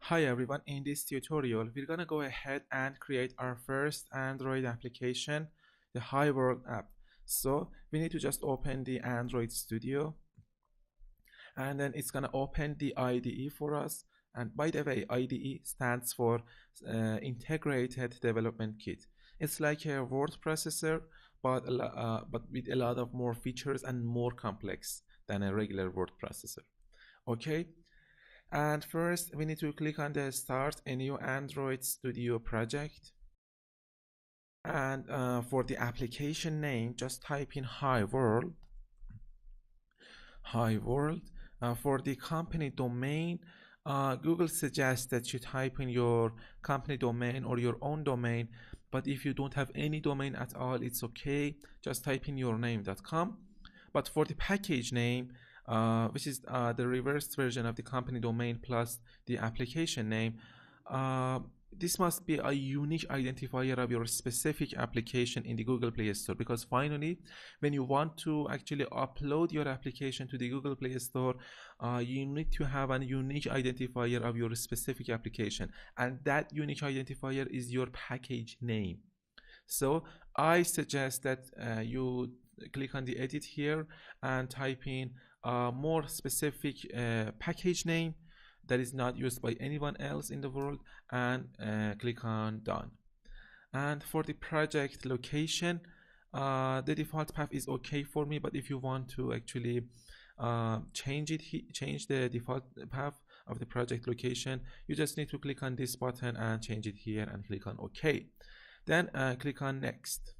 Hi everyone, in this tutorial we're gonna go ahead and create our first Android application, the Hi World app. So we need to just open the Android Studio and then it's gonna open the IDE for us. And by the way, IDE stands for Integrated Development Kit. It's like a word processor but with a lot of more features and more complex than a regular word processor. Okay, and first we need to click on the start a new Android Studio project, and for the application name just type in Hi World. For the company domain, Google suggests that you type in your company domain or your own domain, but if you don't have any domain at all, it's okay, just type in yourname.com. But for the package name, which is the reversed version of the company domain plus the application name, this must be a unique identifier of your specific application in the Google Play Store, because finally when you want to actually upload your application to the Google Play Store, you need to have a unique identifier of your specific application, and that unique identifier is your package name. So I suggest that you click on the edit here and type in a more specific package name that is not used by anyone else in the world, and click on done. And for the project location, the default path is okay for me, but if you want to actually change the default path of the project location, you just need to click on this button and change it here and click on OK. Then click on next.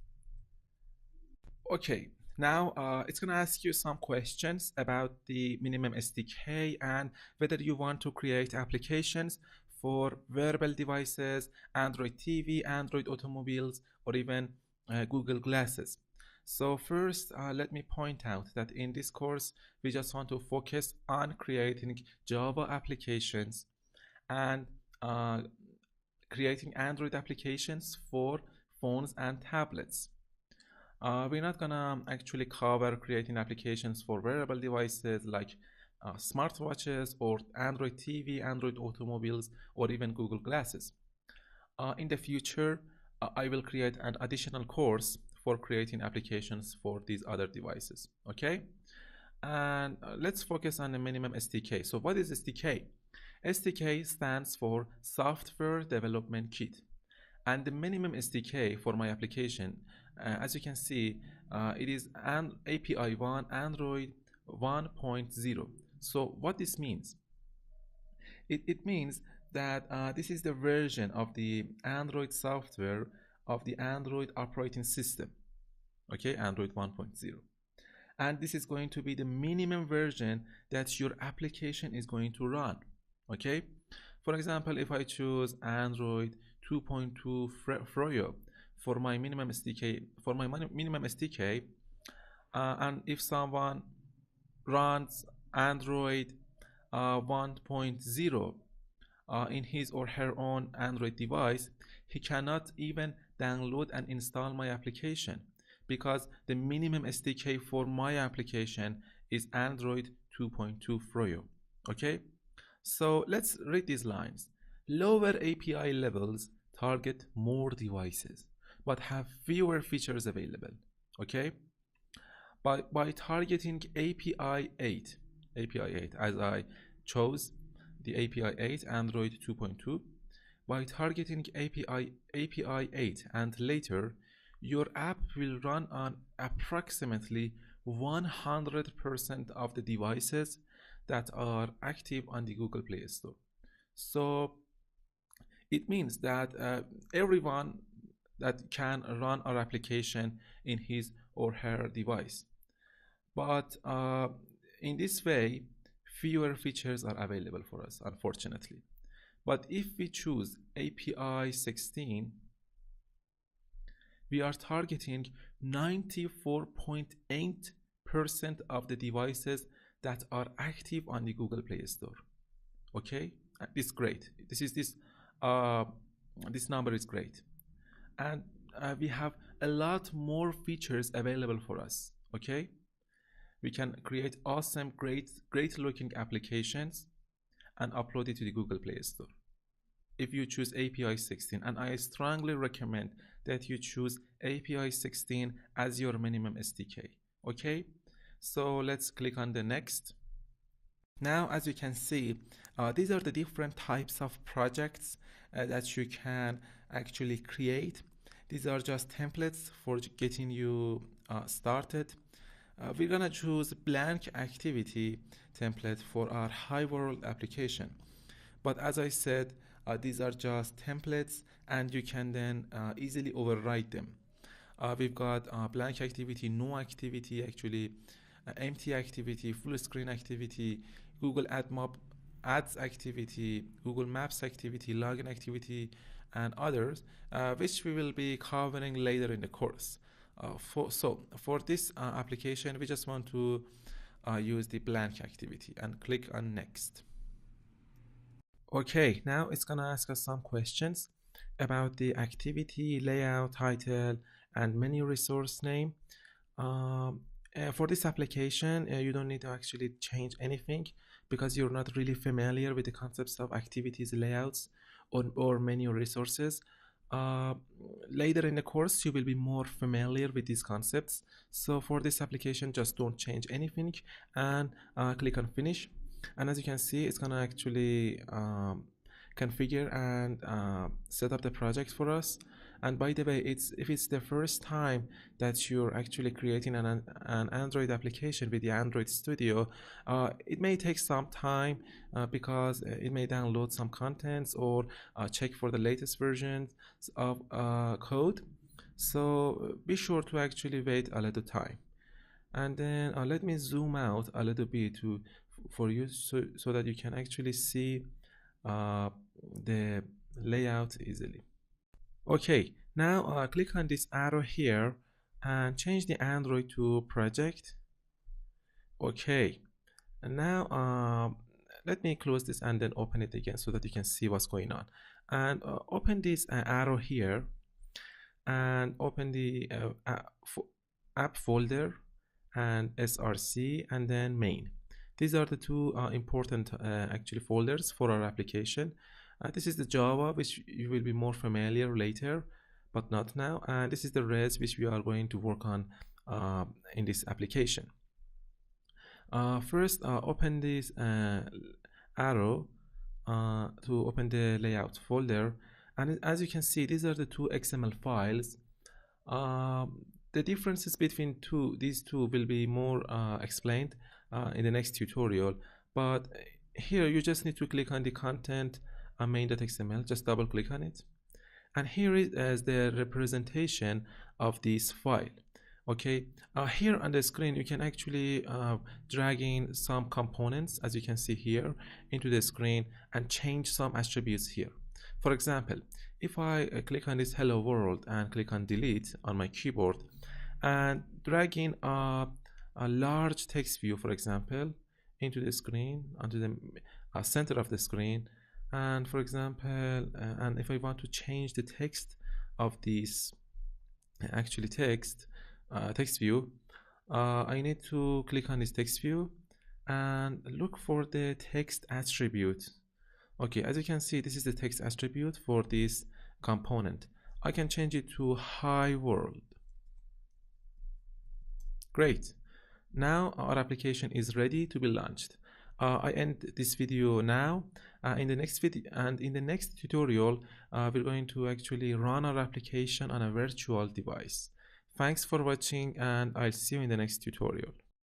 Okay, now it's going to ask you some questions about the minimum SDK and whether you want to create applications for wearable devices, Android TV, Android automobiles, or even Google Glasses. So first, let me point out that in this course, we just want to focus on creating Java applications and creating Android applications for phones and tablets. We're not gonna actually cover creating applications for wearable devices like smartwatches or Android TV, Android automobiles, or even Google Glasses. In the future, I will create an additional course for creating applications for these other devices. Okay, and let's focus on the minimum SDK. So what is SDK? SDK stands for Software Development Kit, and the minimum SDK for my application, as you can see, it is an API 1 Android 1.0. So what this means? It means that this is the version of the Android software of the Android operating system. Okay, Android 1.0. And this is going to be the minimum version that your application is going to run. Okay, for example, if I choose Android 2.2 Froyo for my minimum SDK, and if someone runs Android 1.0 in his or her own Android device, he cannot even download and install my application, because the minimum SDK for my application is Android 2.2 Froyo. Okay, so let's read these lines. Lower API levels target more devices but have fewer features available. Okay, by targeting API 8, as I chose the API 8 Android 2.2, by targeting API 8 and later, your app will run on approximately 100% of the devices that are active on the Google Play Store. So it means that everyone that can run our application in his or her device. But in this way, fewer features are available for us, unfortunately. But if we choose API 16, we are targeting 94.8% of the devices that are active on the Google Play Store. Okay, it's great. This number is great, and we have a lot more features available for us. Okay, we can create awesome, great looking applications and upload it to the Google Play Store. if you choose API 16, and I strongly recommend that you choose API 16 as your minimum SDK. Okay, so let's click on the next. Now, as you can see, these are the different types of projects that you can actually create. These are just templates for getting you started. We're gonna choose blank activity template for our high world application. But as I said, these are just templates and you can then easily override them. We've got blank activity, no activity, actually empty activity, full screen activity, Google Ads activity, Google Maps activity, login activity, and others, which we will be covering later in the course. For this application, we just want to use the blank activity and click on next. Okay, now it's gonna ask us some questions about the activity, layout, title, and menu resource name. For this application, you don't need to actually change anything because you're not really familiar with the concepts of activities, layouts, or menu resources. Later in the course, you will be more familiar with these concepts. So for this application, just don't change anything and click on finish. And as you can see, it's gonna actually configure and set up the project for us. And by the way, if it's the first time that you're actually creating an Android application with the Android Studio, it may take some time because it may download some contents or check for the latest versions of code. So be sure to actually wait a little time. And then let me zoom out a little bit for you so that you can actually see the layout easily. Okay, now click on this arrow here and change the Android to project. Okay, and now let me close this and then open it again so that you can see what's going on. And open this arrow here and open the app folder and src and then main. These are the two important actually folders for our application. This is the Java, which you will be more familiar later, but not now. And this is the res, which we are going to work on in this application. First, open this arrow to open the layout folder. And as you can see, these are the two XML files. The differences between these two will be more explained in the next tutorial. But here you just need to click on the content main.xml, just double click on it, and here is the representation of this file. Okay, here on the screen you can actually drag in some components, as you can see here, into the screen and change some attributes here. For example, if I click on this hello world and click on delete on my keyboard and drag in a large text view, for example, into the screen, onto the center of the screen, and for example, and if I want to change the text of this actually text view, I need to click on this text view and look for the text attribute. Okay, as you can see, this is the text attribute for this component. I can change it to hi world. Great. Now our application is ready to be launched. I end this video now. In the next video and in the next tutorial, we're going to actually run our application on a virtual device. Thanks for watching, and I'll see you in the next tutorial.